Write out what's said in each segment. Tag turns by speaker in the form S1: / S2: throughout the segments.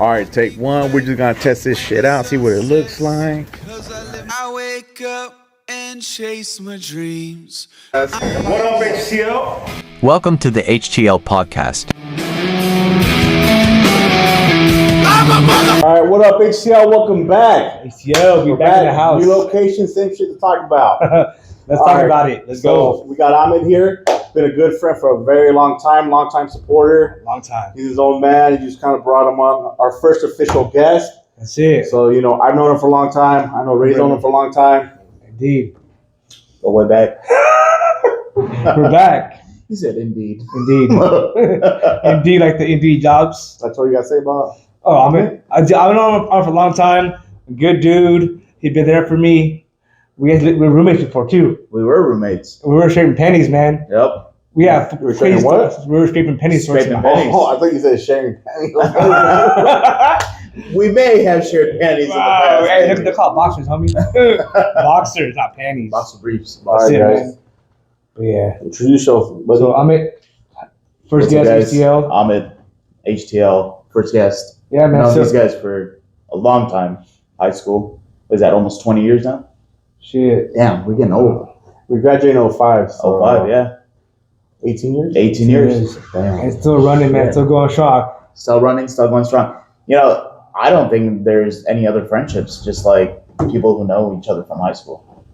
S1: All right, take one. We're just gonna test this shit out, see what it looks like.
S2: I wake up and chase my dreams.
S1: What up, HTL?
S3: Welcome to the HTL Podcast.
S1: All right, what up, HTL? Welcome back.
S4: HTL, we're back in the house.
S1: New location, same shit to talk about.
S4: Let's talk about it. Let's go.
S1: We got Ahmed here. Been a good friend for a very long time supporter.
S4: Long time.
S1: He's his own man. He just kind of brought him on, our first official guest.
S4: That's it.
S1: So, I've known him for a long time. I know Ray's known him for a long time.
S4: Indeed.
S1: Go way back.
S4: We're back.
S1: He said indeed.
S4: Indeed. Indeed, like the Indeed jobs.
S1: That's all you got to say about it?
S4: Oh, I've known him for a long time. A good dude. He'd been there for me. We were roommates before, too.
S5: We were roommates.
S4: We were scraping pennies, man.
S5: Yep.
S4: We have
S1: were scraping what?
S4: We were scraping pennies.
S5: Scraping pennies.
S1: Oh, I thought you said sharing pennies.
S5: We may have shared panties in the past.
S4: Hey, they're called boxers, homie. Boxers, not panties.
S5: Boxer briefs.
S1: All right, guys.
S4: But yeah.
S1: Introduce yourself, buddy.
S4: So, Amit, first guest, HTL.
S5: Ahmed, HTL, first guest.
S4: Yeah, man.
S5: Known these guys for a long time. High school. Is that almost 20 years now?
S4: Shit.
S5: Damn, we're getting old.
S1: We graduated in 05. So,
S5: 05, yeah.
S1: 18 years?
S5: 18 years.
S1: Damn.
S4: And still running, man.
S5: Yeah.
S4: Still going strong.
S5: Still running, still going strong. I don't think there's any other friendships just like people who know each other from high school.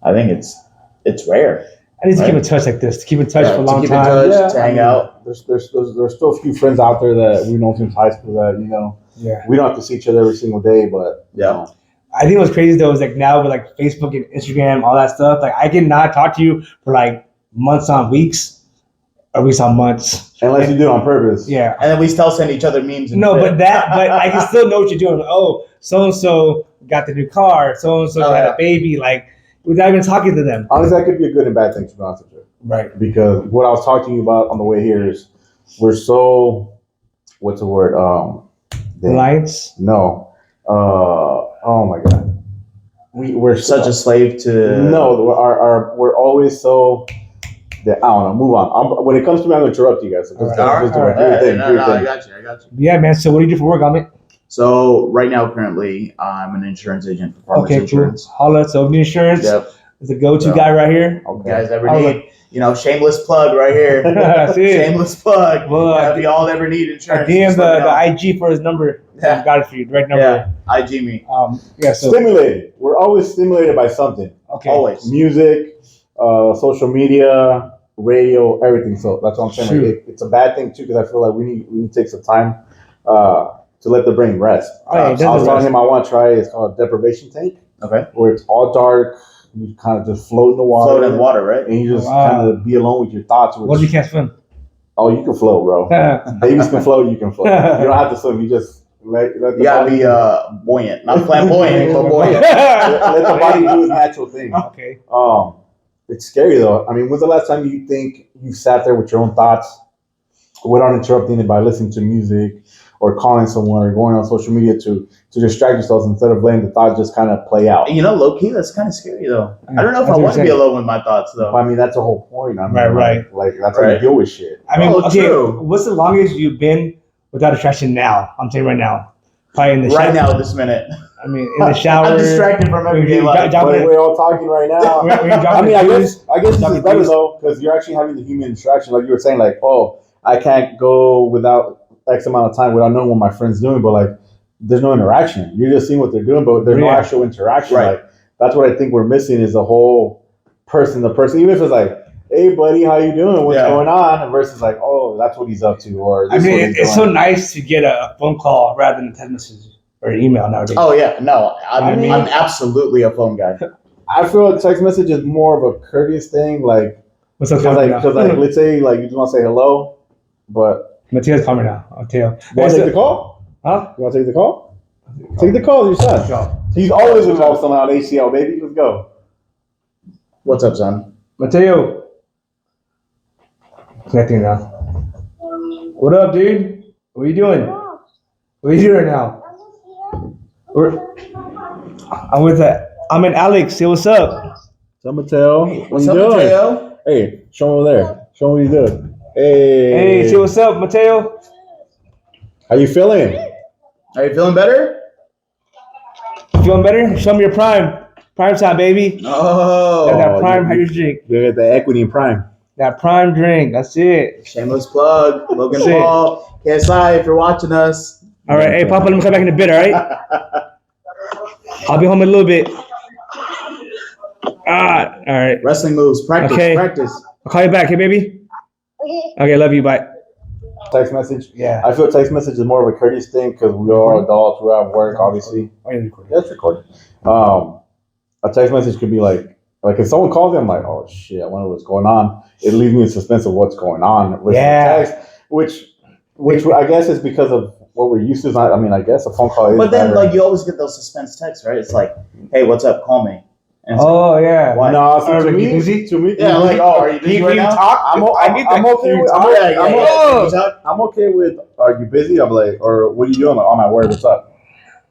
S5: I think it's rare.
S4: I need to keep in touch like this. To keep in touch for a long
S5: to keep
S4: time.
S5: in touch, to hang out.
S1: There's still a few friends out there that we've known since high school that,
S4: Yeah.
S1: we don't have to see each other every single day, but,
S5: Yeah.
S4: I think what's crazy though is like now with like Facebook and Instagram, all that stuff, like I cannot talk to you for like months on weeks or weeks on months.
S1: unless you do it on purpose.
S4: Yeah.
S5: And then we still send each other memes. And
S4: No,
S5: shit.
S4: but I can still know what you're doing. Oh, so-and-so got the new car. So-and-so had a baby. Like, without even talking to them.
S1: Honestly, that could be a good and bad thing, to be honest with you.
S4: Right.
S1: Because what I was talking to you about on the way here is we're so, what's the word?
S4: Alliance?
S1: No. Oh my God. We're
S5: such a slave to.
S1: No, we're always so. I don't know. Move on. When it comes to me, I'm going to interrupt you guys.
S4: All right.
S5: I got you.
S4: Yeah, man. So what do you do for work, Amit?
S5: So right now, currently, I'm an insurance agent for Farmers Insurance.
S4: Cool. Holla, so insurance
S5: Yep.
S4: is a go-to guy right here.
S1: Okay.
S5: You guys ever need, shameless plug right here. Shameless plug.
S4: Well,
S5: if y'all ever need insurance.
S4: DM the IG for his number.
S5: Yeah.
S4: Got it for you. Right number.
S5: Yeah, IG me.
S4: So
S1: Stimulated. We're always stimulated by something.
S4: okay.
S5: Always.
S1: Music, social media, radio, everything. So that's what I'm saying.
S4: True.
S1: Like, it's a bad thing too because I feel like we need to take some time to let the brain rest.
S4: Oh, yeah,
S1: I was telling him I want to try. It's called deprivation tank,
S5: Okay.
S1: where it's all dark. You kind of just float in the water.
S5: Float in water, right?
S1: And you just
S4: Wow.
S1: kind of be alone with your thoughts.
S4: What if you can't swim?
S1: Oh, you can float, bro. Babies can float. You can float. You don't have to swim. You just let the
S5: You gotta
S1: body
S5: be buoyant, not flamboyant, but buoyant.
S1: let the body do its natural thing.
S4: Okay.
S1: It's scary though. I mean, when's the last time you think you sat there with your own thoughts without interrupting it by listening to music or calling someone or going on social media to distract yourselves instead of letting the thoughts just kind of play out?
S5: Low key, that's kind of scary though.
S4: Yeah,
S5: I don't know if
S4: that's
S5: I
S4: what
S5: want to
S4: I'm
S5: be
S4: saying.
S5: alone with my thoughts though.
S1: I mean, that's the whole point. I mean,
S4: Right.
S1: Like that's how you deal with shit.
S4: I mean,
S5: Oh,
S4: okay,
S5: true.
S4: what's the longest you've been without distraction now? I'm saying right now. Probably in the
S5: Right
S4: shower.
S5: now, this minute.
S4: I mean, in the shower.
S5: I'm distracted from everyday life.
S1: But we're all talking right now. I mean, I guess this is better though because you're actually having the human interaction, like you were saying, like, oh, I can't go without X amount of time without knowing what my friend's doing, but like, there's no interaction. You're just seeing what they're doing, but there's no actual interaction.
S5: Right.
S1: Like, that's what I think we're missing is the whole person to person. Even if it's like, hey, buddy, how you doing? What's going on? Versus like, oh, that's what he's up to, or
S4: I mean, it's so nice to get a phone call rather than a text message or an email nowadays.
S5: Oh yeah, no, I'm absolutely a phone guy.
S1: I feel a text message is more of a courteous thing, like.
S4: What's up,
S1: Because let's say like you just want to say hello, but
S4: Mateo's coming now. Mateo.
S1: you want to take the call?
S4: Huh?
S1: You want to take the call? Take the call, your son. He's always involved somehow at HTL, baby. Let's go.
S5: What's up, son?
S4: Mateo. Connecting now. What up, dude? What are you doing? What are you doing right now? I'm in Alex. Say what's up.
S1: What's up, Mateo? What
S5: What's
S1: you
S5: up,
S1: doing?
S5: Mateo?
S1: Hey, show him over there. Show him what you're doing. Hey.
S4: Hey, say what's up, Mateo.
S1: How you feeling?
S5: Are you feeling better?
S4: Feeling better? Show me your prime. Prime time, baby.
S5: Oh,
S4: That prime hydration drink.
S1: You get the equity in prime.
S4: That prime drink. That's it.
S5: shameless plug. Logan
S4: That's it.
S5: Paul, KSI, if you're watching us.
S4: All right. Hey, Papa, let me come back in a bit, all right? I'll be home in a little bit. All right.
S5: Wrestling moves. Practice.
S4: Okay.
S5: Practice.
S4: I'll call you back, hey, baby? Okay, love you. Bye.
S1: Text message.
S4: Yeah.
S1: I feel text message is more of a courteous thing because we are adults. We're at work, obviously. Yeah, it's recorded. A text message could be like if someone calls me, I'm like, oh shit, I wonder what's going on. It leaves me in suspense of what's going on with the text, which I guess is because of what we're used to. I guess a phone call is.
S5: But then,
S1: better.
S5: like, you always get those suspense texts, right? It's like, hey, what's up? Call me. And it's
S4: Oh, yeah.
S5: Why?
S1: No, see,
S4: Are
S1: to
S4: you
S1: me,
S4: busy?
S5: Yeah, like, oh, are you busy right now?
S1: I'm okay with. I'm okay with. Are you busy? I'm like, or what are you doing? Like, oh my word, what's up?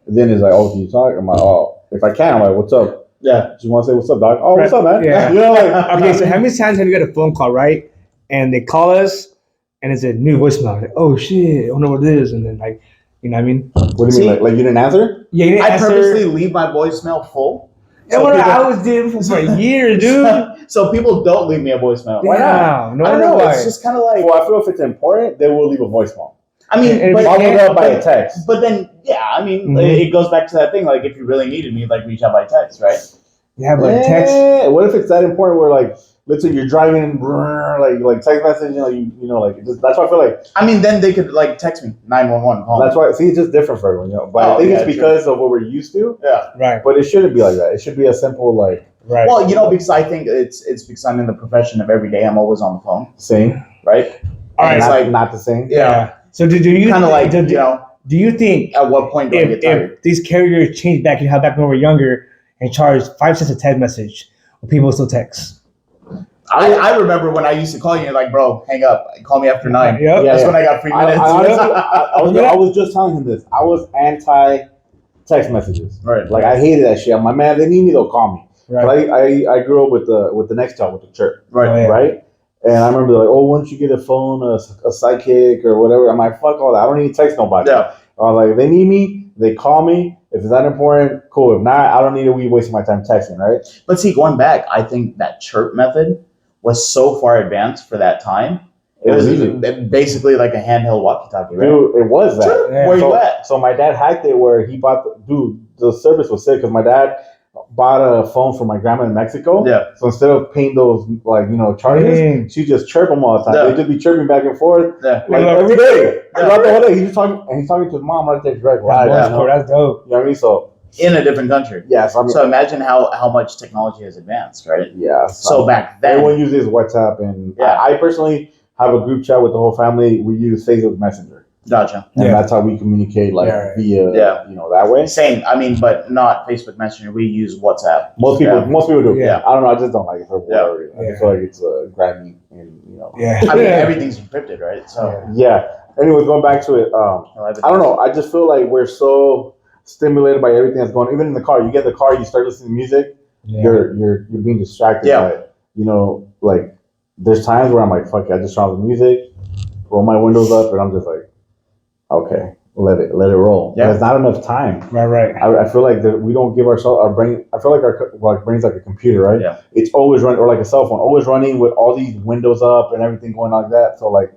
S1: And then it's like, oh, can you talk? I'm like, oh, if I can, I'm like, what's up?
S5: Yeah.
S1: Just want to say what's up, dog? Oh, what's up, man?
S4: Yeah.
S1: You know, like,
S4: Okay, so how many times have you got a phone call, right? And they call us, and it's a new voicemail. Like, oh shit, I wonder what it is. And then, like, you know what I mean?
S1: what do you
S5: See-
S1: mean? Like you didn't answer?
S4: Yeah, you didn't
S5: I
S4: answer.
S5: purposely leave my voicemail full.
S4: That's what I was doing for a year, dude.
S5: So people don't leave me a voicemail. Why not?
S4: Damn, no
S5: I don't
S4: wonder
S5: know.
S4: why.
S5: It's just kind of like.
S1: Well, I feel if it's important, they will leave a voicemail.
S5: I mean,
S4: And
S5: but,
S1: Followed up by a text.
S5: but then, yeah, I mean,
S4: Mhm.
S5: it goes back to that thing. Like, if you really needed me, like, reach out by text, right?
S4: Yeah, but text.
S1: What if it's that important where like let's say you're driving like text message, that's why I feel like
S5: I mean, then they could like text me 911. Call
S1: that's
S5: me.
S1: why see it's just different for everyone, But I
S5: Oh,
S1: think
S5: yeah,
S1: it's because of what we're used to.
S5: Yeah.
S4: Right,
S1: But it shouldn't be like that. It should be a simple like
S4: right.
S5: Well, because I think it's because I'm in the profession of every day. I'm always on the phone,
S1: same.
S5: right?
S4: All right,
S5: And it's
S1: Not,
S5: like,
S1: not the same.
S5: yeah,
S4: So do you
S5: kind of like,
S4: do, do you think
S5: at what point do I get tired?
S4: if these carriers changed back when we were younger and charged 5 cents a text message, will people still text?
S5: I remember when I used to call you, like, bro, hang up. Call me after 9.
S4: Yep.
S5: That's when I got free minutes.
S1: I was just telling him this. I was anti text messages.
S5: Right.
S1: Like I hated that shit. I'm like, man, they need me, they'll call me.
S4: Right.
S1: But I grew up with the Nextel, with the chirp.
S5: Right.
S4: Oh, yeah.
S1: Right? And I remember like, oh, once you get a phone, a sidekick or whatever, I'm like, fuck all that. I don't need to text nobody.
S5: Yeah.
S1: Like, if they need me, they call me. If it's that important, cool. If not, I don't need to be wasting my time texting, right?
S5: But see, going back, I think that chirp method was so far advanced for that time. It was
S1: easy.
S5: basically like a handheld walkie-talkie, right?
S1: Dude, it was that.
S5: Sure.
S4: Yeah.
S5: Where
S1: so,
S5: you at?
S1: So my dad hacked it where he bought the service was sick because my dad bought a phone for my grandma in Mexico.
S5: Yeah.
S1: So instead of paying those charges,
S4: Dang.
S1: she just chirp them all the time.
S5: Yeah.
S1: They just be chirping back and forth
S5: Yeah.
S1: like every day. Throughout the whole day. He's talking to his mom right there direct live.
S4: That's
S1: You know?
S4: cool. That's dope.
S1: You know what I mean? So
S5: In a different country.
S1: yeah, so I mean,
S5: So imagine how much technology has advanced, right?
S1: yeah.
S5: So back then,
S1: everyone uses WhatsApp, and
S5: Yeah.
S1: I personally have a group chat with the whole family. We use Facebook Messenger,
S5: gotcha.
S1: and
S4: Yeah.
S1: that's how we communicate, like
S4: Yeah, right.
S1: via
S5: Yeah.
S1: that way.
S5: Same. I mean, but not Facebook Messenger. We use WhatsApp.
S1: Most people do.
S4: Yeah.
S1: I don't know. I just don't like it for whatever reason. I
S4: Yeah.
S1: just feel like it's grimy, and
S4: Yeah.
S5: I mean, everything's encrypted, right? So
S1: Yeah. Anyways, going back to it, I don't know. I just feel like we're so stimulated by everything that's going on. Even in the car, you get in the car, you start listening to music, you're being distracted
S5: Yeah.
S1: by it. Like there's times where I'm like, fuck it, I just turn on the music, roll my windows up, and I'm just like, okay, let it roll.
S5: Yeah.
S1: There's not enough time.
S4: Right.
S1: I feel like that we don't give our brain. I feel like our brain's like a computer, right?
S5: Yeah.
S1: It's always running, or like a cell phone, always running with all these windows up and everything going like that. So like,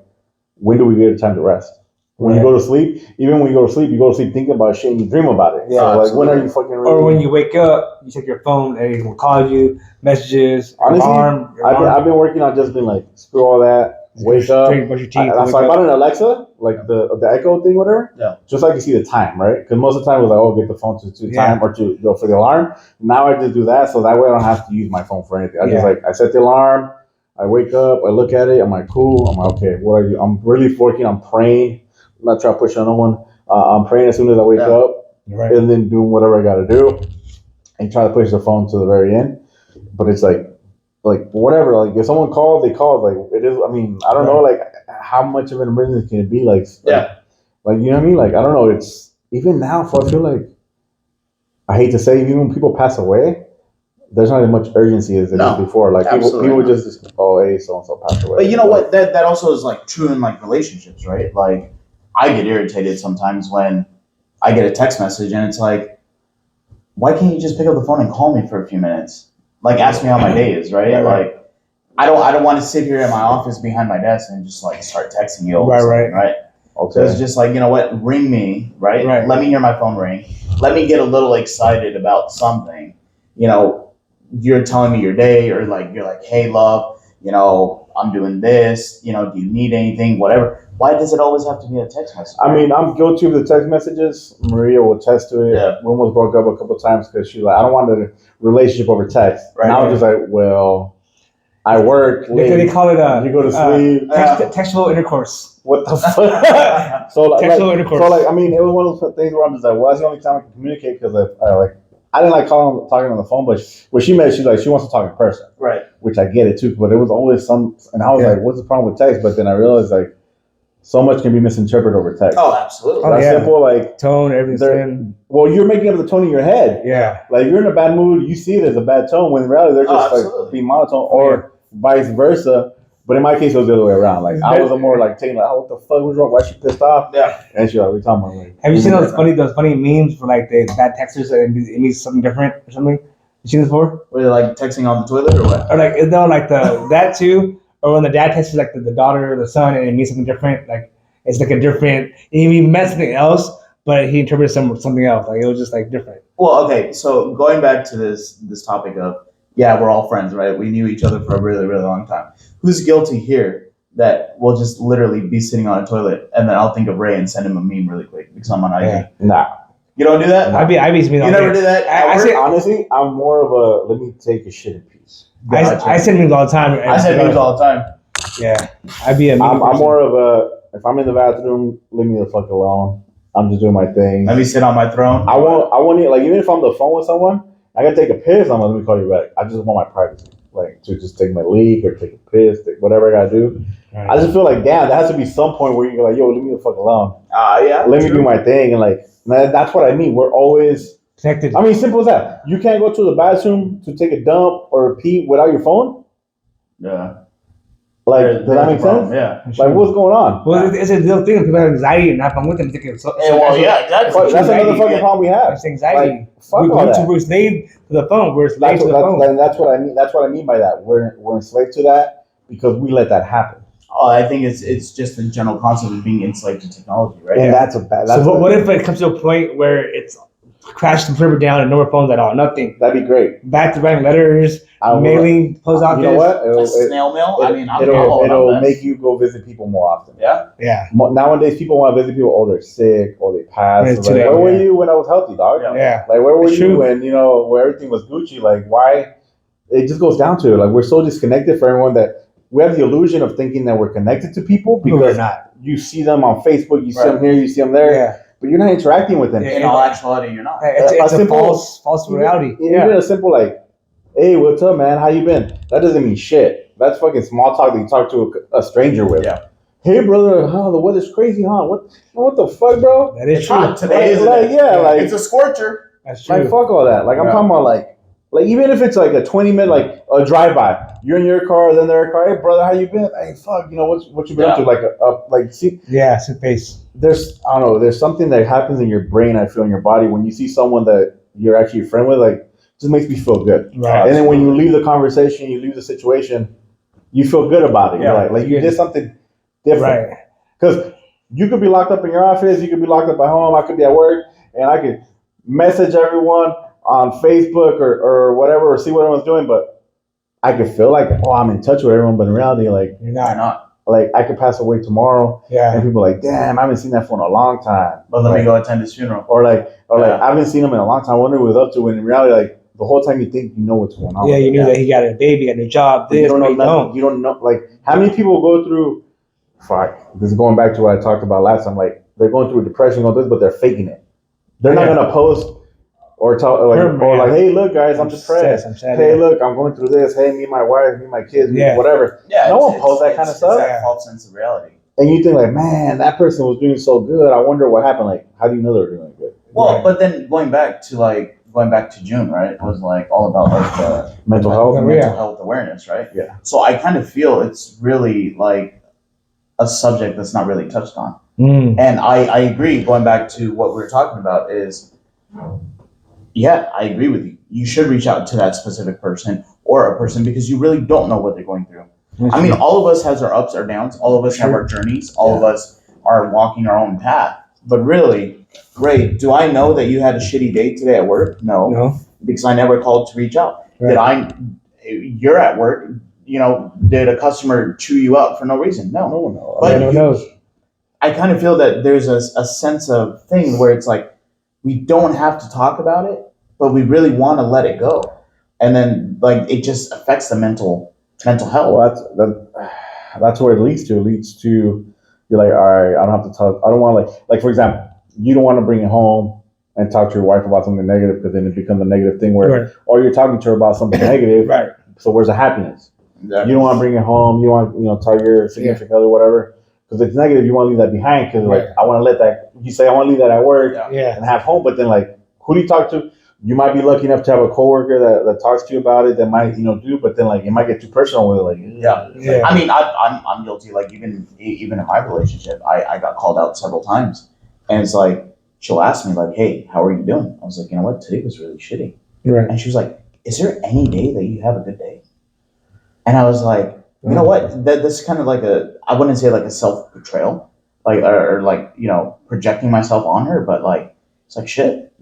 S1: when do we get a time to rest? When you go to sleep, even when you go to sleep thinking about shit and you dream about it.
S5: Yeah,
S1: So like, when are
S5: absolutely.
S1: you fucking really?
S4: Or when you wake up, you check your phone, and it will call you, messages,
S1: Honestly,
S4: alarm.
S1: I've been working on just being like, screw all that, wake up.
S4: Straight, brush your teeth.
S1: So I bought an Alexa, like the Echo thing, whatever.
S5: Yeah.
S1: Just so I can see the time, right? Because most of the time it was like, oh, get the phone to time or to go for the alarm. Now I just do that, so that way I don't have to use my phone for anything. I set the alarm. I wake up. I look at it. I'm like, cool. I'm like, okay, what are you? I'm really working. I'm praying. I'm not trying to push on no one. I'm praying as soon as I wake up,
S4: Right.
S1: and then doing whatever I got to do, and try to push the phone to the very end. But it's like whatever. Like if someone calls, they call. Like it is. I mean, I don't know. Like how much of an emergency can it be? Like you know what I mean? Like I don't know. It's even now. So I feel like I hate to say, even when people pass away, there's not as much urgency as there was before. Like people just hey, so and so passed away.
S5: But you know what? That also is like true in like relationships, right? Like I get irritated sometimes when I get a text message and it's like, why can't you just pick up the phone and call me for a few minutes? Like, ask me how my day is, right? Like, I don't want to sit here in my office behind my desk and just like start texting you all right? Okay. So it's just like, you know what? Ring me, right? Let me hear my phone ring. Let me get a little excited about something. You know, you're telling me your day, or like you're like, hey, love, you know, I'm doing this. You know, do you need anything? Whatever. Why does it always have to be a text message?
S1: I mean, I'm guilty of the text messages. Maria will attest to it. Yeah. We almost broke up a couple of times because she's like, I don't want the relationship over text. Right. And I was just like, well, I work.
S4: They call it
S1: you go to sleep.
S4: Textual intercourse.
S1: What the fuck? Textual intercourse. So like, I mean, it was one of those things where I'm just like, well, that's the only time I can communicate because I didn't like talking on the phone, but when she met, she's like, she wants to talk in person. Right. Which I get it too, but it was always and I was like, what's the problem with text? But then I realized like, so much can be misinterpreted over text.
S5: Oh, absolutely.
S1: That's simple, like
S4: tone, everything.
S1: Well, you're making up the tone in your head.
S4: Yeah.
S1: Like if you're in a bad mood, you see it as a bad tone when in reality they're just like being monotone, or vice versa. But in my case, it was the other way around. Like I was more like taking like, oh, what the fuck was wrong? Why she pissed off? Yeah. And she like, we talking about like.
S4: Have you seen those funny memes for like the bad texters and it means something different or something? You seen this before?
S5: Were they like texting on the toilet or what?
S4: Or like no, like that too. Or when the dad texts like the daughter or the son and it means something different, like it's like a different. He meant something else, but he interpreted something else. Like it was just like different.
S5: Well, okay. So going back to this topic of we're all friends, right? We knew each other for a really, really long time. Who's guilty here that will just literally be sitting on a toilet and then I'll think of Ray and send him a meme really quick because I'm on IG?
S1: Yeah. Nah.
S5: You don't do that?
S4: I'd be
S5: you never do that?
S1: Honestly, I'm more of a let me take a shit in peace.
S4: I send memes all the time.
S5: I send memes all the time.
S4: Yeah. I'd be a meme
S1: I'm more of a, if I'm in the bathroom, leave me the fuck alone. I'm just doing my thing.
S5: Let me sit on my throne.
S1: I want it, like, even if I'm on the phone with someone, I gotta take a piss, I'm like, let me call you back. I just want my privacy. Like, to just take my leak or take a piss, whatever I gotta do. Right. I just feel like, damn, there has to be some point where you're like, yo, leave me the fuck alone. Let me do my thing. And like, man, that's what I mean. We're always
S4: connected.
S1: I mean, simple as that. You can't go to the bathroom to take a dump or pee without your phone? Yeah. Like, does that make sense? Yeah. Like, what's going on?
S4: Well, it's a little thing. People have anxiety and have fun with them. Exactly.
S1: That's another fucking problem we have.
S4: It's anxiety.
S1: Like, fuck all that.
S4: We're slave to the phone. We're slave to the phone.
S1: And that's what I mean. That's what I mean by that. We're enslaved to that because we let that happen.
S5: Oh, I think it's just the general concept of being enslaved to technology, right?
S1: And that's a bad.
S4: So what if it comes to a point where it's crashed the server down and no more phones at all? Nothing.
S1: That'd be great.
S4: Back to writing letters, mailing, post office.
S1: You know what?
S5: Snail mail.
S1: It'll make you go visit people more often.
S5: Yeah.
S4: Yeah.
S1: Nowadays, people want to visit people. Oh, they're sick or they passed. Like, where were you when I was healthy, dog?
S4: Yeah.
S1: Like, where were you when where everything was Gucci? Like, why? It just goes down to it. Like, we're so disconnected for everyone that we have the illusion of thinking that we're connected to people because
S4: we're not.
S1: You see them on Facebook, you see them here, you see them there. Yeah. But you're not interacting with them.
S5: In all actuality, you're not.
S4: It's a false reality.
S1: Even a simple like, hey, what's up, man? How you been? That doesn't mean shit. That's fucking small talk that you talk to a stranger with. Yeah. Hey, brother, the weather's crazy, huh? What the fuck, bro?
S4: That is true.
S5: Today, isn't it?
S1: Like
S5: it's a scorcher.
S4: That's true.
S1: Like, fuck all that. Like, I'm talking about like even if it's like a 20-minute like a drive-by, you're in your car, then their car. Hey, brother, how you been? Hey, fuck, what you been up to? Like see.
S4: Yeah, it's a face.
S1: There's there's something that happens in your brain. I feel in your body when you see someone that you're actually a friend with. Like, it just makes me feel good. Right. And then when you leave the conversation, you leave the situation, you feel good about it. Yeah. Like you did something different. Right. Because you could be locked up in your office, you could be locked up at home, I could be at work, and I could message everyone on Facebook or whatever, or see what everyone's doing, but I could feel like, I'm in touch with everyone, but in reality, like,
S4: you're not.
S1: Like, I could pass away tomorrow, and people are like, damn, I haven't seen that for a long time.
S5: But let me go attend his funeral.
S1: Or like, I haven't seen him in a long time. I wonder what he was up to. When in reality, like, the whole time you think you know what's going on.
S4: Yeah, you knew that he got a baby, got a new job.
S1: You don't know nothing. You don't know, like, how many people go through, this is going back to what I talked about last time, like, they're going through a depression, but they're faking it. They're not going to post or like, hey, look, guys, I'm depressed. Hey, look, I'm going through this. Hey, me and my wife, me and my kids, whatever. Yeah, no one posts that kind of stuff.
S5: It's that false sense of reality.
S1: And you think like, man, that person was doing so good. I wonder what happened. Like, how do you know they were doing good?
S5: Well, but then going back to June, right? It was like all about like
S1: mental
S5: health awareness, right?
S1: Yeah.
S5: So I kind of feel it's really like a subject that's not really touched on. And I agree, going back to what we were talking about is, yeah, I agree with you. You should reach out to that specific person or a person because you really don't know what they're going through. I mean, all of us has our ups or downs. All of us have our journeys. All of us are walking our own path. But really, Ray, do I know that you had a shitty day today at work? No. Because I never called to reach out. Right. You're at work, did a customer chew you up for no reason? No. No one knows. But no one knows. I kind of feel that there's a sense of thing where it's like, we don't have to talk about it, but we really want to let it go. And then it just affects the mental health.
S1: Well, that's where it leads to. It leads to, you're like, all right, I don't have to talk. I don't want to like for example, you don't want to bring it home and talk to your wife about something negative because then it becomes a negative thing where, or you're talking to her about something negative. Right. So where's the happiness? Exactly. You don't want to bring it home. You want, tell your significant other, whatever. Because it's negative, you want to leave that behind. Because I want to let that. You say I want to leave that at work and have home, but then who do you talk to? You might be lucky enough to have a coworker that talks to you about it. That might do, but then it might get too personal with it.
S5: I mean, I'm guilty. Even in my relationship, I got called out several times, and it's she'll ask me hey, how are you doing? I was like, you know what, today was really shitty. Right. And she was like, is there any day that you have a good day? And I was like, you know what? That's kind of I wouldn't say a self-betrayal, or projecting myself on her, but it's shit.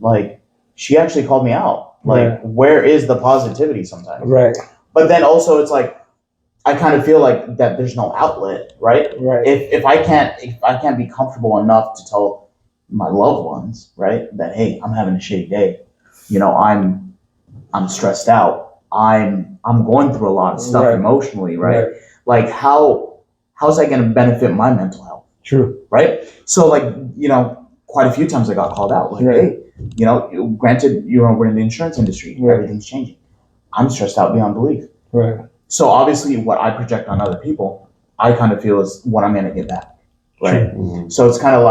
S5: She actually called me out. Where is the positivity sometimes? Right. But then also it's I kind of feel that there's no outlet, right? Right. If I can't be comfortable enough to tell my loved ones, right, that hey, I'm having a shitty day. I'm stressed out. I'm going through a lot of stuff emotionally, right? How's that going to benefit my mental health? True. Right? So quite a few times I got called out. Hey, granted, we're in the insurance industry. Right. Everything's changing. I'm stressed out beyond belief. Right. So obviously what I project on other people, I kind of feel is what I'm going to get back. Right. Mm-hmm. So it's kind of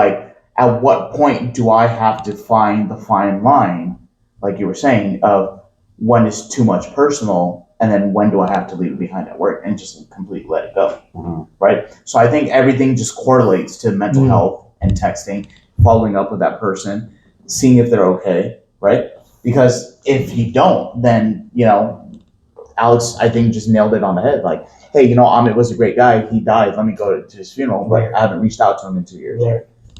S5: at what point do I have to find the fine line, like you were saying, of when it's too much personal and then when do I have to leave it behind at work and just completely let it go. Mm-hmm. Right. So I think everything just correlates to mental health and texting, following up with that person, seeing if they're okay, right? Because if you don't, then, Alex, I think, just nailed it on the head. Hey, Amit was a great guy. He died. Let me go to his funeral. But I haven't reached out to him in 2 years.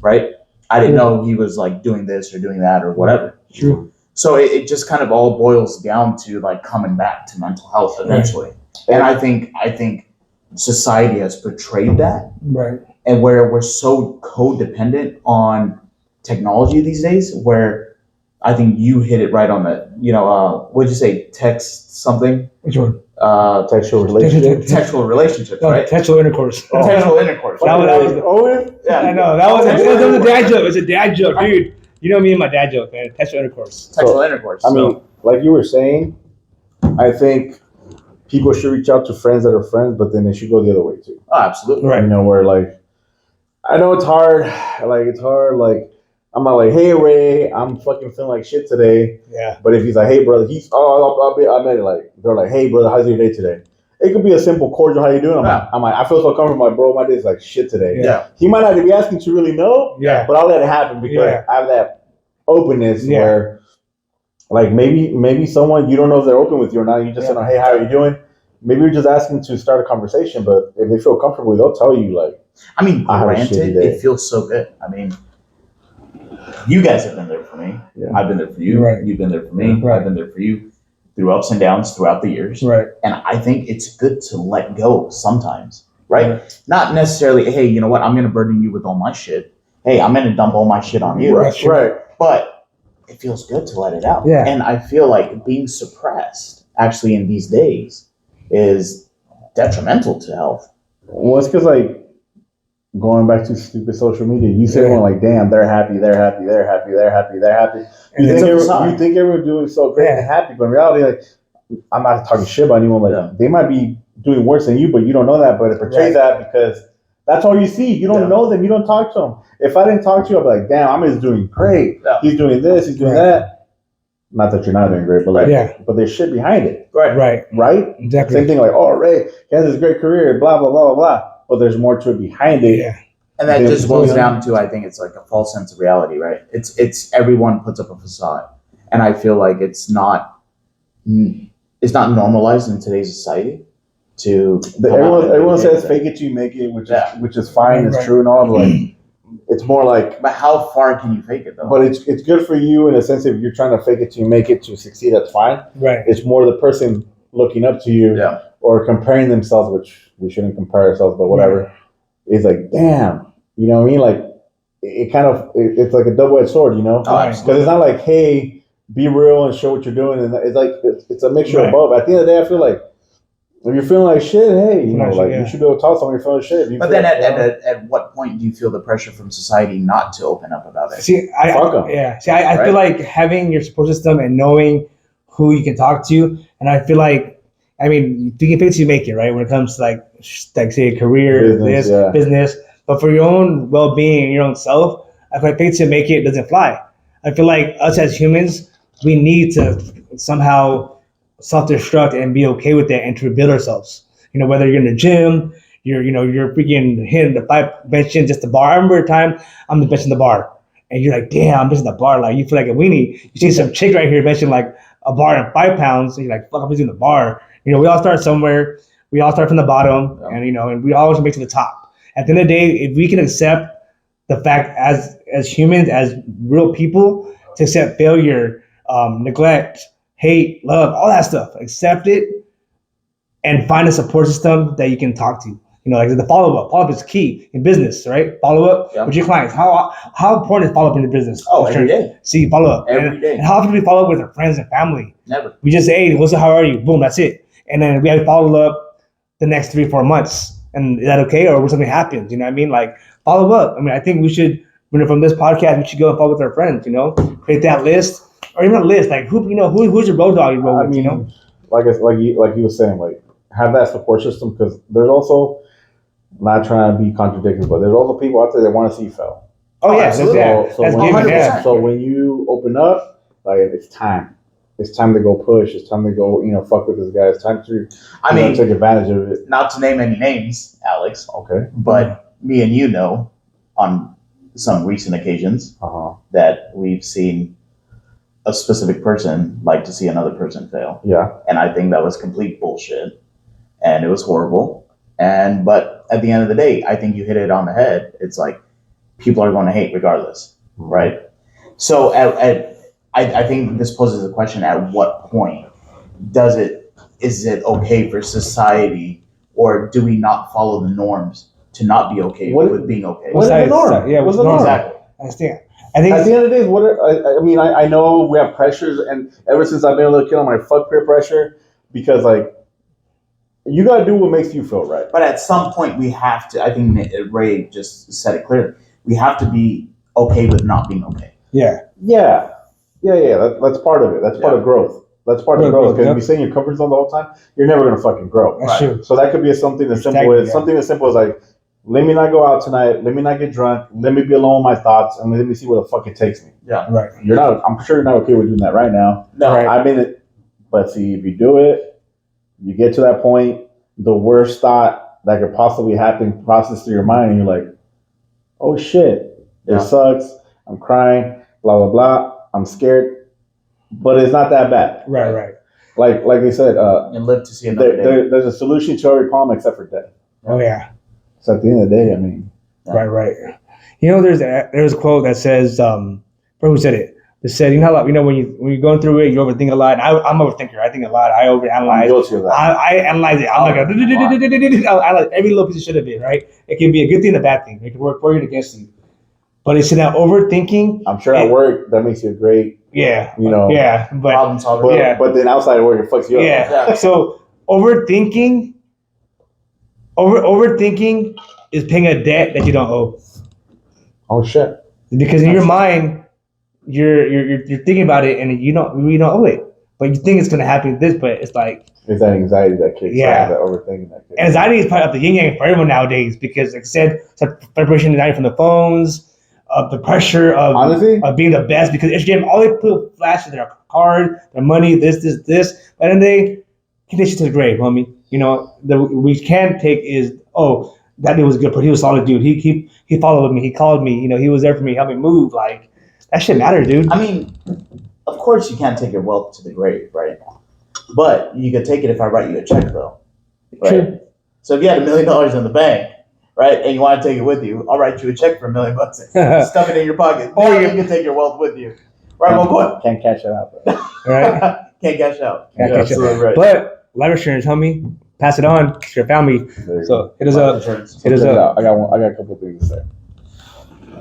S5: Right? I didn't know he was doing this or doing that or whatever. True. So it just kind of all boils down to coming back to mental health eventually. Right. And I think society has portrayed that. Right. And where we're so codependent on technology these days, where I think you hit it right on the, what'd you say, text something? Which one? Textual relationship. Textual relationships, right?
S4: Textual intercourse.
S5: Textual intercourse.
S4: That was yeah, I know. That was a dad joke. It was a dad joke, dude. You know me and my dad joke, man. Textual intercourse.
S5: Textual intercourse.
S1: I mean, like you were saying, I think people should reach out to friends that are friends, but then they should go the other way too.
S5: Oh, absolutely.
S1: Right. Where I know it's hard. I'm not hey Ray, I'm fucking feeling like shit today. Yeah. But if he's hey brother, I met it they're hey brother, how's your day today? It could be a simple cordial, how you doing? I'm I feel so comfortable, bro. My day's shit today. Yeah. He might not be asking to really know. Yeah. But I'll let it happen because I have that openness where maybe someone you don't know if they're open with you or not. You just say, hey, how are you doing? Maybe you're just asking to start a conversation, but if they feel comfortable, they'll tell you
S5: granted, it feels so good. I mean, you guys have been there for me. Yeah. I've been there for you. Right. You've been there for me. Right. I've been there for you through ups and downs throughout the years. Right. And I think it's good to let go sometimes, right? Not necessarily, hey, you know what? I'm going to burden you with all my shit. Hey, I'm going to dump all my shit on you. Right. But it feels good to let it out. Yeah. And I feel being suppressed actually in these days is detrimental to health.
S1: Well, it's because going back to stupid social media, you say damn, they're happy. You think everyone's doing so great and happy, but in reality, I'm not talking shit about anyone. They might be doing worse than you, but you don't know that. But it portrays that because that's all you see. You don't know them. You don't talk to them. If I didn't talk to you, I'd be damn, I'm just doing great. Yeah. He's doing this. He's doing that. Not that you're not doing great, but but there's shit behind it. Right. Exactly. Same thing. Oh, Ray, he has this great career. Blah blah blah blah blah. But there's more to it behind it. Yeah.
S5: And that just boils down to, I think it's like a false sense of reality, right? It's everyone puts up a facade, and I feel like it's not normalized in today's society.
S1: Everyone says fake it till you make it, which is fine, it's true and all. But like, it's more like.
S5: But how far can you fake it though?
S1: But it's good for you in a sense if you're trying to fake it till you make it to succeed. That's fine.
S4: Right.
S1: It's more the person looking up to you, or comparing themselves, which we shouldn't compare ourselves, but whatever. Right. It's like, damn, you know what I mean? Like, it's like a double-edged sword, you know? Because it's not like, hey, be real and show what you're doing. And it's like, it's a mixture of both. At the end of the day, I feel like, if you're feeling like shit, hey, you know, like you should be able to tell someone you're feeling shit.
S5: But then at what point do you feel the pressure from society not to open up about it?
S4: See, I feel like having your support system and knowing who you can talk to, and I feel like, I mean, you can fix you make it, right? When it comes to like say a career, business, but for your own well-being, your own self, I feel like fix you make it doesn't fly. I feel like us as humans, we need to somehow self-destruct and be okay with that and to rebuild ourselves. You know, whether you're in the gym, you're freaking hitting the pipe, benching just the bar. I remember a time I'm benching the bar, and you're like, damn, I'm benching the bar. Like, you feel like a weenie. You see some chick right here benching like a bar and 5 pounds, and you're like, fuck, I'm benching the bar. You know, we all start somewhere. We all start from the bottom, and you know, and we always make to the top. At the end of the day, if we can accept the fact as humans, as real people, to accept failure, neglect, hate, love, all that stuff, accept it, and find a support system that you can talk to. You know, like the follow-up. Follow-up is key in business, right? Follow-up with your clients. How important is follow-up in your business?
S5: Oh, every day.
S4: See, follow-up.
S5: Every day.
S4: And how often do we follow up with our friends and family?
S5: Never.
S4: We just say, hey, how are you? Boom, that's it. And then we have to follow up the next 3-4 months. And is that okay? Or when something happens, you know what I mean? Like, follow up. I mean, I think we should, from this podcast, we should go and follow with our friends, you know? Create that list. Or even a list, like who's your road dog you roll with, you know?
S1: Like you were saying, like have that support system, because there's also, not trying to be contradictory, but there's also people out there that want to see you fail.
S4: Oh yeah,
S1: so when you open up, like it's time to go push. It's time to go, fuck with this guy. It's time to, take advantage of it.
S5: Not to name any names, Alex.
S1: Okay.
S5: But me and you know, on some recent occasions, that we've seen a specific person like to see another person fail.
S1: Yeah.
S5: And I think that was complete bullshit. And it was horrible. But at the end of the day, I think you hit it on the head. It's like people are going to hate regardless, right? So I think this poses a question: at what point is it okay for society, or do we not follow the norms to not be okay with being okay?
S1: What's the norm?
S4: Yeah, what's the norm?
S5: Exactly.
S4: I understand. I think
S1: at the end of the day, I know we have pressures, and ever since I've been a little kid, I'm like, fuck peer pressure, because like, you gotta do what makes you feel right.
S5: But at some point, we have to. I think Ray just said it clearly. We have to be okay with not being okay.
S1: Yeah. That's part of it. That's part of growth. That's part of growth. Because if you stay in your comfort zone the whole time, you're never gonna fucking grow.
S4: That's true.
S1: So that could be something as simple as like, let me not go out tonight. Let me not get drunk. Let me be alone with my thoughts, and let me see where the fuck it takes me.
S5: Yeah,
S4: right.
S1: I'm sure you're not okay with doing that right now.
S5: No, right.
S1: I've been it, but see, if you do it, you get to that point, the worst thought that could possibly happen process through your mind, and you're like, "Oh shit, it sucks. I'm crying. Blah blah blah. I'm scared, but it's not that bad."
S4: Right.
S1: Like they said,
S5: and live to see another day.
S1: There's a solution to every problem except for death.
S4: Oh yeah.
S1: So at the end of the day, I mean,
S4: right. You know, there's a quote that says, who said it? It said, when you're going through it, you overthink a lot. I'm an overthinker. I think a lot. I overanalyze.
S1: I'm guilty of that.
S4: I analyze it. I'm I like every little piece of shit of it. Right? It can be a good thing and a bad thing. It can work for you and against you. But it's in that overthinking.
S1: I'm sure at work that makes you a great.
S4: Yeah.
S1: But
S5: problem solver.
S1: But then outside of work, it fucks you up.
S4: Yeah. So overthinking is paying a debt that you don't owe.
S1: Oh shit!
S4: Because in your mind, you're thinking about it, and you don't owe it, but you think it's gonna happen this, but it's like
S1: it's that anxiety that kicks. That overthinking that kicks.
S5: And
S4: anxiety is probably up the yin yang for everyone nowadays, because like I said, it's like preparation anxiety from the phones, of the pressure of being the best. Because Instagram, all they put flash is their card, their money, this, and then they take this shit to the grave, homie. We can't take is that dude was good. He was a solid dude. He followed me. He called me. You know, he was there for me, helped me move. Like that shit matters, dude.
S5: I mean, of course you can't take your wealth to the grave, right? But you can take it if I write you a check, though. Right?
S4: Sure.
S5: So if you had $1 million in the bank, right, and you want to take it with you, I'll write you a check for $1 million and stuff it in your pocket. Or you can take your wealth with you. Right, my boy?
S1: Can't cash it out, bro.
S4: Right?
S5: Can't cash out.
S4: Can't
S5: You're
S4: cash out.
S5: absolutely right.
S4: But life insurance, homie, pass it on to your family. So it is up. It is up.
S1: I got a couple of things to say.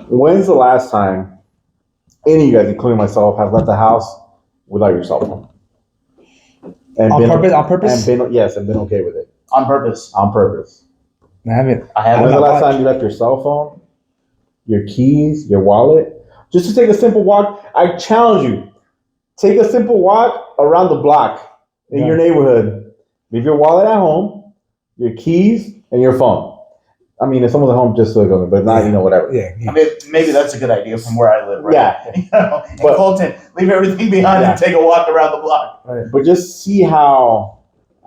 S1: When's the last time any of you guys, including myself, have left the house without your cell phone? And
S4: On purpose?
S1: And been okay with it.
S5: On purpose.
S1: On purpose.
S4: I haven't.
S1: When's the last time you left your cell phone, your keys, your wallet, just to take a simple walk? I challenge you. Take a simple walk around the block in your neighborhood. Leave your wallet at home, your keys, and your phone. I mean, if someone's at home, just so go, but not, whatever.
S4: Yeah.
S5: I mean, maybe that's a good idea from where I live, right?
S1: Yeah.
S5: In Colton, leave everything behind and take a walk around the block.
S4: Right.
S1: But just see how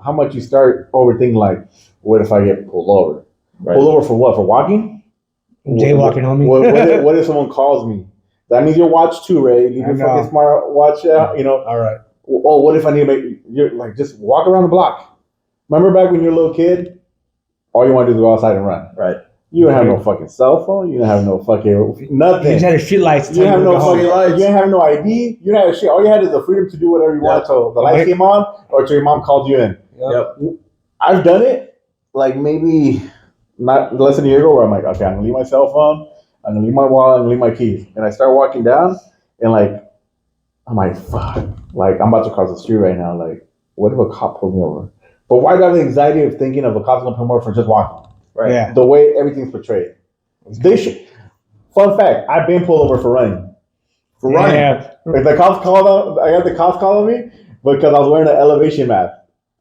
S1: much you start overthinking, like, what if I get pulled over? Right. Pulled over for what? For walking?
S4: Jaywalking, homie.
S1: What if someone calls me? That means your watch too, Ray. Leave your fucking smart watch out,
S4: All right.
S1: Oh, what if I need to make, you're like, just walk around the block. Remember back when you were a little kid? All you want to do is go outside and run.
S5: Right.
S1: You don't have no fucking cell phone. You don't have no fucking nothing.
S4: You just had your street lights.
S1: You have no fucking lights. You didn't have no ID. You didn't have shit. All you had is the freedom to do whatever you wanted till the lights came on or till your mom called you in.
S4: Yep.
S1: I've done it like maybe not less than a year ago where I'm like, okay, I'm going to leave my cell phone. I'm going to leave my wallet. I'm going to leave my keys. And I start walking down and like, I'm like, fuck. Like, I'm about to cross the street right now. Like, what if a cop pulled me over? But why do I have the anxiety of thinking of a cop's going to pull me over for just walking? Right.
S4: Yeah.
S1: The way everything's portrayed. They should. Fun fact: I've been pulled over for running.
S4: Yeah.
S1: Like the cops called. I got the cops calling me because I was wearing an elevation mask.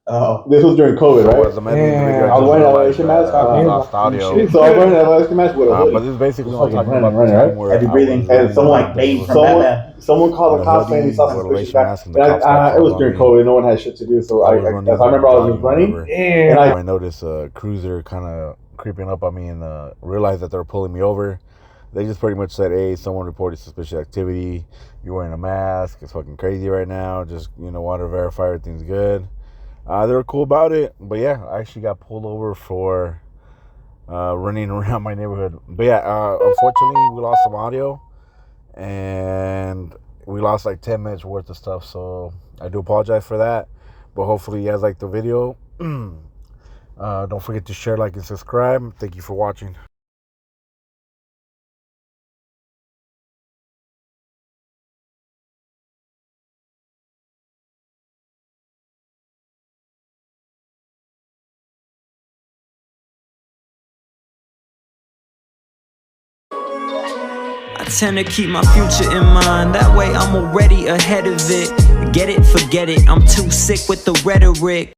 S5: Oh.
S1: This was during COVID, right?
S6: I
S1: was wearing an elevation mask.
S6: Lost audio.
S1: So I was wearing an elevation mask with a hoodie.
S6: But this is basically
S1: Fucking
S6: talking
S1: running,
S6: about
S1: right?
S6: where
S5: Heavy breathing.
S1: And someone called the cops saying he saw suspicious guy. It was during COVID. No one had shit to do. So I remember I was just running.
S4: And
S6: I noticed a cruiser kind of creeping up on me and realized that they were pulling me over. They just pretty much said, hey, someone reported suspicious activity. You're wearing a mask. It's fucking crazy right now. Just, want to verify everything's good. They were cool about it. But yeah, I actually got pulled over for running around my neighborhood. But yeah, unfortunately, we lost some audio. And we lost like 10 minutes worth of stuff. So I do apologize for that. But hopefully you guys like the video. Don't forget to share, like, and subscribe. Thank you for watching.
S7: I tend to keep my future in mind. That way I'm already ahead of it. Get it, forget it. I'm too sick with the rhetoric.